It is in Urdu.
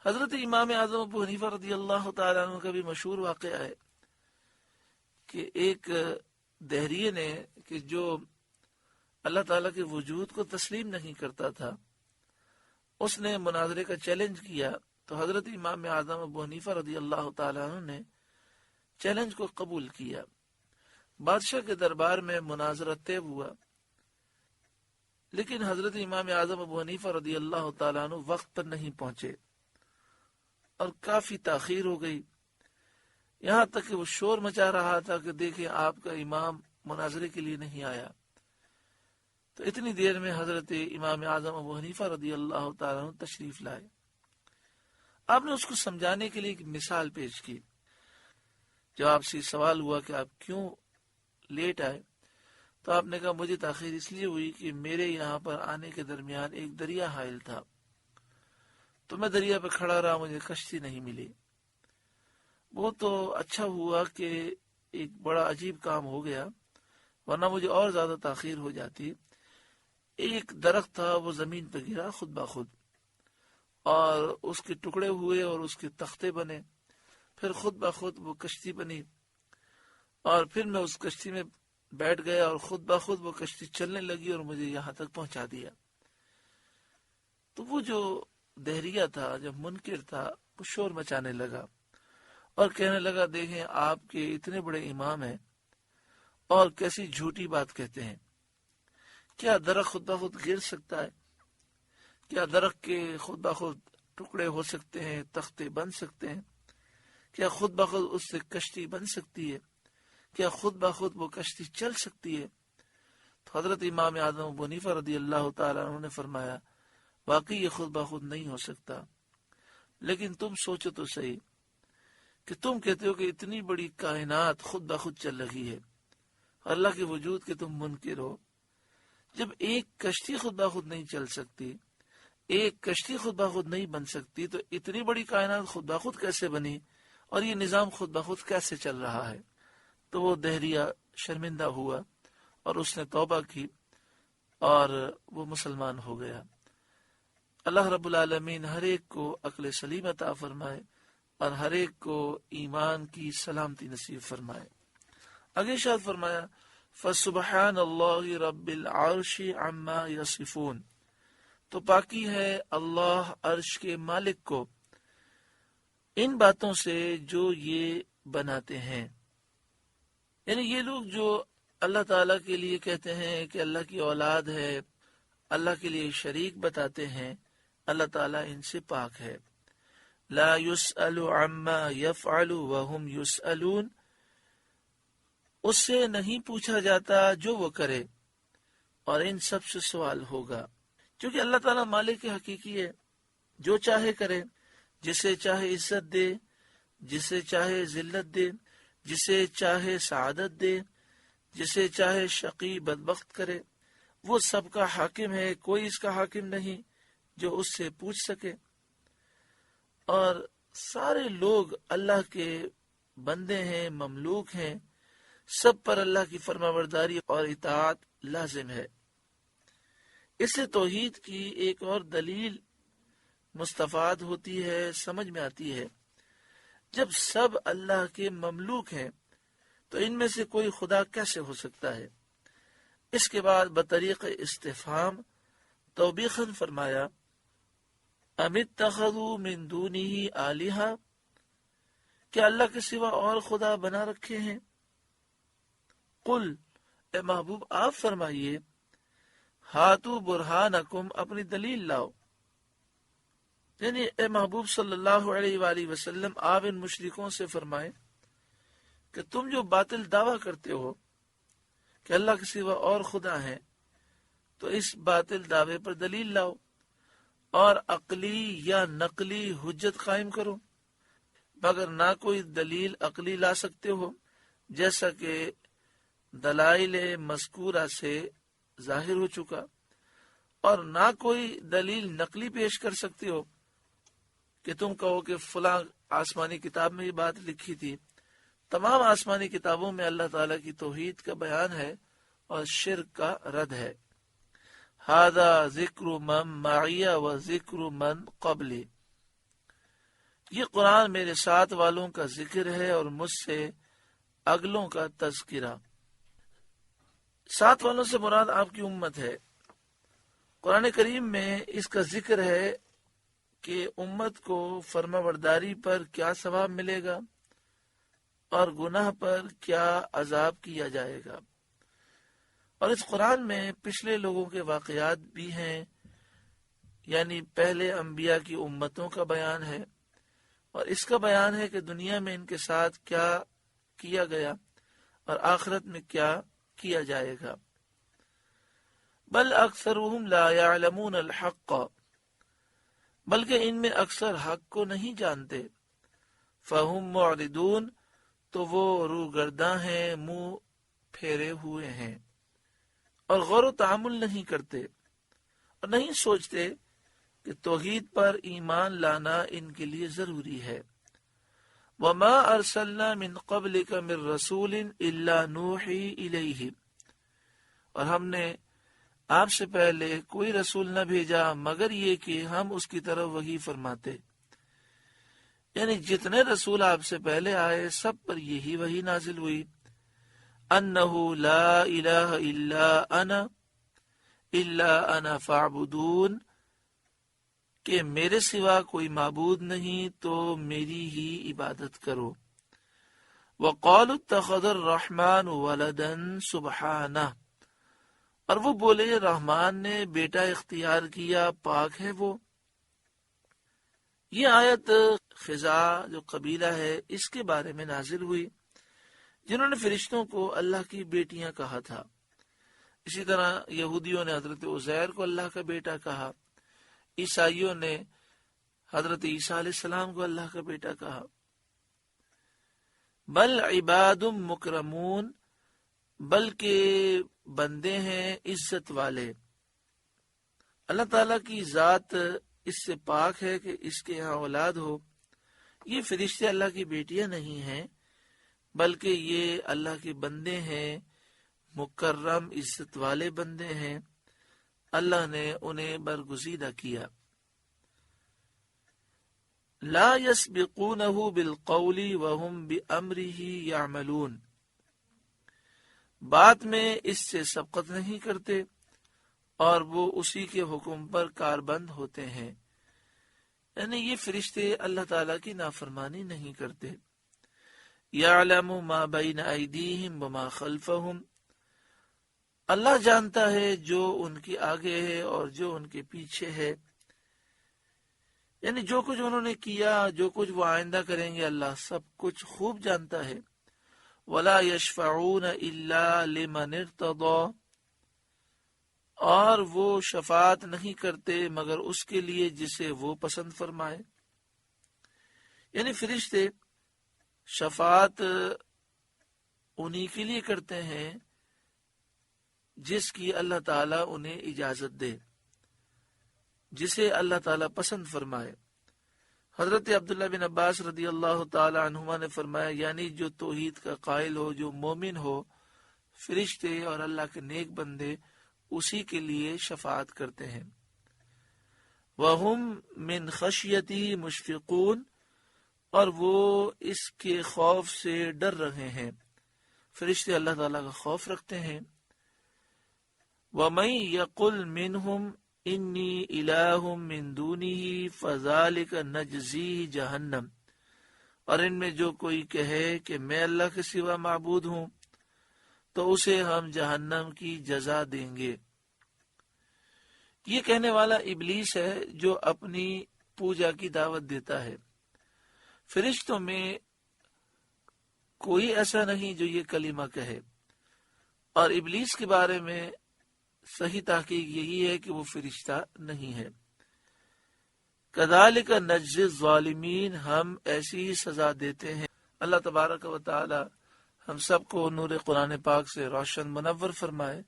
حضرت امام اعظم ابو حنیفہ رضی اللہ تعالیٰ عنہ کا بھی مشہور واقعہ ہے کہ ایک دہریے نے کہ جو اللہ تعالیٰ کے وجود کو تسلیم نہیں کرتا تھا، اس نے مناظرے کا چیلنج کیا، تو حضرت امام اعظم ابو حنیفہ رضی اللہ تعالیٰ عنہ نے چیلنج کو قبول کیا۔ بادشاہ کے دربار میں مناظرہ طے ہوا، لیکن حضرت امام اعظم ابو حنیفہ رضی اللہ تعالیٰ عنہ وقت پر نہیں پہنچے اور کافی تاخیر ہو گئی، یہاں تک کہ وہ شور مچا رہا تھا کہ دیکھیں آپ کا امام مناظرے کے لیے نہیں آیا۔ تو اتنی دیر میں حضرت امام اعظم ابو حنیفہ رضی اللہ تعالیٰ عنہ تشریف لائے۔ آپ نے اس کو سمجھانے کے لیے ایک مثال پیش کی۔ جب آپ سے سوال ہوا کہ آپ کیوں لیٹ آئے، تو آپ نے کہا مجھے تاخیر اس لیے ہوئی کہ میرے یہاں پر آنے کے درمیان ایک دریا حائل تھا، تو میں دریا پہ کھڑا رہا، مجھے کشتی نہیں ملی۔ وہ تو اچھا ہوا کہ ایک بڑا عجیب کام ہو گیا، ورنہ مجھے اور زیادہ تاخیر ہو جاتی۔ ایک درخت تھا، وہ زمین پہ گرا خود بخود، اور اس کے ٹکڑے ہوئے اور اس کے تختے بنے، پھر خود بخود وہ کشتی بنی، اور پھر میں اس کشتی میں بیٹھ گیا اور خود بخود وہ کشتی چلنے لگی اور مجھے یہاں تک پہنچا دیا۔ تو وہ جو دہریہ تھا، جب منکر تھا، وہ شور مچانے لگا اور کہنے لگا دیکھیں آپ کے اتنے بڑے امام ہیں اور کیسی جھوٹی بات کہتے ہیں۔ کیا درخت خود بخود گر سکتا ہے؟ کیا درخت کے خود بخود ٹکڑے ہو سکتے ہیں، تختے بن سکتے ہیں؟ کیا خود بخود اس سے کشتی بن سکتی ہے؟ کیا خود بخود وہ کشتی چل سکتی ہے؟ تو حضرت امام اعظم ابو حنیفہ رضی اللہ تعالیٰ عنہ نے فرمایا واقعی یہ خود بخود نہیں ہو سکتا، لیکن تم سوچو تو صحیح کہ تم کہتے ہو کہ اتنی بڑی کائنات خود بخود چل رہی ہے، اللہ کے وجود کے تم منکر ہو۔ جب ایک کشتی خود بخود نہیں چل سکتی، ایک کشتی خود بخود نہیں بن سکتی، تو اتنی بڑی کائنات خود بخود کیسے بنی اور یہ نظام خود بخود کیسے چل رہا ہے؟ تو وہ دہریہ شرمندہ ہوا اور اس نے توبہ کی اور وہ مسلمان ہو گیا۔ اللہ رب العالمین ہر ایک کو عقل سلیم عطا فرمائے اور ہر ایک کو ایمان کی سلامتی نصیب فرمائے۔ آگے ارشاد فرمایا فَسُبْحَانَ اللَّهِ رَبِّ الْعَرْشِ عَمَّا يَصِفُونَ، تو پاکی ہے اللہ عرش کے مالک کو ان باتوں سے جو یہ بناتے ہیں۔ یعنی یہ لوگ جو اللہ تعالیٰ کے لیے کہتے ہیں کہ اللہ کی اولاد ہے، اللہ کے لیے شریک بتاتے ہیں، اللہ تعالیٰ ان سے پاک ہے۔ لا يسأل عما يفعل وهم يسألون، اس سے نہیں پوچھا جاتا جو وہ کرے اور ان سب سے سوال ہوگا، کیونکہ اللہ تعالیٰ مالک حقیقی ہے، جو چاہے کرے، جسے چاہے عزت دے، جسے چاہے ذلت دے، جسے چاہے سعادت دے، جسے چاہے شقی بدبخت کرے، وہ سب کا حاکم ہے، کوئی اس کا حاکم نہیں جو اس سے پوچھ سکے۔ اور سارے لوگ اللہ کے بندے ہیں، مملوک ہیں، سب پر اللہ کی فرمانبرداری اور اطاعت لازم ہے۔ اس سے توحید کی ایک اور دلیل مستفاد ہوتی ہے، سمجھ میں آتی ہے۔ جب سب اللہ کے مملوک ہیں تو ان میں سے کوئی خدا کیسے ہو سکتا ہے؟ اس کے بعد بطریق استفہام توبیخاً فرمایا ام اتخذوا من دونہ آلہہ، کیا اللہ کے سوا اور خدا بنا رکھے ہیں؟ قل، اے محبوب آپ فرمائیے، ہاتوا برہانکم، اپنی دلیل لاؤ۔ یعنی اے محبوب صلی اللہ علیہ وآلہ وسلم، آپ ان مشرکوں سے فرمائیں کہ تم جو باطل دعویٰ کرتے ہو کہ اللہ کے سوا اور خدا ہیں، تو اس باطل دعوے پر دلیل لاؤ اور عقلی یا نقلی حجت قائم کرو۔ مگر نہ کوئی دلیل عقلی لا سکتے ہو، جیسا کہ دلائل مذکورہ سے ظاہر ہو چکا، اور نہ کوئی دلیل نقلی پیش کر سکتے ہو کہ تم کہو کہ فلاں آسمانی کتاب میں یہ بات لکھی تھی۔ تمام آسمانی کتابوں میں اللہ تعالیٰ کی توحید کا بیان ہے اور شرک کا رد ہے۔ ھذا ذکر من معی و ذکر من قبلی، یہ قرآن میرے ساتھ والوں کا ذکر ہے اور مجھ سے اگلوں کا تذکرہ۔ ساتھ والوں سے مراد آپ کی امت ہے۔ قرآن کریم میں اس کا ذکر ہے کہ امت کو فرما برداری پر کیا ثواب ملے گا اور گناہ پر کیا عذاب کیا جائے گا، اور اس قرآن میں پچھلے لوگوں کے واقعات بھی ہیں، یعنی پہلے انبیاء کی امتوں کا بیان ہے، اور اس کا بیان ہے کہ دنیا میں ان کے ساتھ کیا کیا گیا اور آخرت میں کیا کیا جائے گا۔ بل اکثرهم لا يعلمون الحق، بلکہ ان میں اکثر حق کو نہیں جانتے۔ فہم معرضون، تو وہ روگرداں ہیں، منہ پھیرے ہوئے ہیں، اور غور و تعامل نہیں کرتے اور نہیں سوچتے کہ توحید پر ایمان لانا ان کے لیے ضروری ہے۔ وما ارسلنا من قبلک من رسول الا نوحی الیہ، اور ہم نے آپ سے پہلے کوئی رسول نہ بھیجا مگر یہ کہ ہم اس کی طرف وحی فرماتے، یعنی جتنے رسول آپ سے پہلے آئے سب پر یہی وحی نازل ہوئی۔ انہ لا الہ الا انا فاعبدون، کہ میرے سوا کوئی معبود نہیں تو میری ہی عبادت کرو۔ وقالوا اتخذ الرحمن ولدا سبحانہ، اور وہ بولے رحمان نے بیٹا اختیار کیا، پاک ہے وہ۔ یہ آیت خزاع جو قبیلہ ہے اس کے بارے میں نازل ہوئی، جنہوں نے فرشتوں کو اللہ کی بیٹیاں کہا تھا۔ اسی طرح یہودیوں نے حضرت عزیر کو اللہ کا بیٹا کہا، عیسائیوں نے حضرت عیسیٰ علیہ السلام کو اللہ کا بیٹا کہا۔ بل عباد مکرمون، بلکہ بندے ہیں عزت والے۔ اللہ تعالیٰ کی ذات اس سے پاک ہے کہ اس کے یہاں اولاد ہو۔ یہ فرشتے اللہ کی بیٹیاں نہیں ہیں، بلکہ یہ اللہ کے بندے ہیں، مکرم عزت والے بندے ہیں، اللہ نے انہیں برگزیدہ کیا۔ لا یسبقونہ بالقول وہم بامرہ یعملون، بات میں اس سے سبقت نہیں کرتے اور وہ اسی کے حکم پر کاربند ہوتے ہیں، یعنی یہ فرشتے اللہ تعالیٰ کی نافرمانی نہیں کرتے۔ یعلم ما بین ایدیہم وما خلفہم، اللہ جانتا ہے جو ان کے آگے ہے اور جو ان کے پیچھے ہے، یعنی جو کچھ انہوں نے کیا، جو کچھ وہ آئندہ کریں گے، اللہ سب کچھ خوب جانتا ہے۔ ولا یشفعون الا لمن ارتضی، اور وہ شفاعت نہیں کرتے مگر اس کے لیے جسے وہ پسند فرمائے، یعنی فرشتے شفاعت انہی کے لیے کرتے ہیں جس کی اللہ تعالیٰ انہیں اجازت دے، جسے اللہ تعالیٰ پسند فرمائے۔ حضرت عبداللہ بن عباس رضی اللہ تعالی عنہما نے فرمایا، یعنی جو توحید کا قائل ہو، جو مومن ہو، فرشتے اور اللہ کے نیک بندے اسی کے لیے شفاعت کرتے ہیں۔ وَهُمْ مِنْ خَشْيَتِهِ مُشْفِقُونَ، اور وہ اس کے خوف سے ڈر رہے ہیں، فرشتے اللہ تعالیٰ کا خوف رکھتے ہیں۔ وَمَن يَقُلْ مِنْهُمْ انی الہ من دونہ فذلک نجزیہ جہنم، اور ان میں جو کوئی کہے کہ میں اللہ کے سوا معبود ہوں تو اسے ہم جہنم کی جزا دیں گے۔ یہ کہنے والا ابلیس ہے جو اپنی پوجا کی دعوت دیتا ہے۔ فرشتوں میں کوئی ایسا نہیں جو یہ کلمہ کہے، اور ابلیس کے بارے میں صحیح تحقیق یہی ہے کہ وہ فرشتہ نہیں ہے۔ کذالک نجزی الظالمین، ہم ایسی ہی سزا دیتے ہیں۔ اللہ تبارک و تعالی ہم سب کو نور قرآن پاک سے روشن منور فرمائے،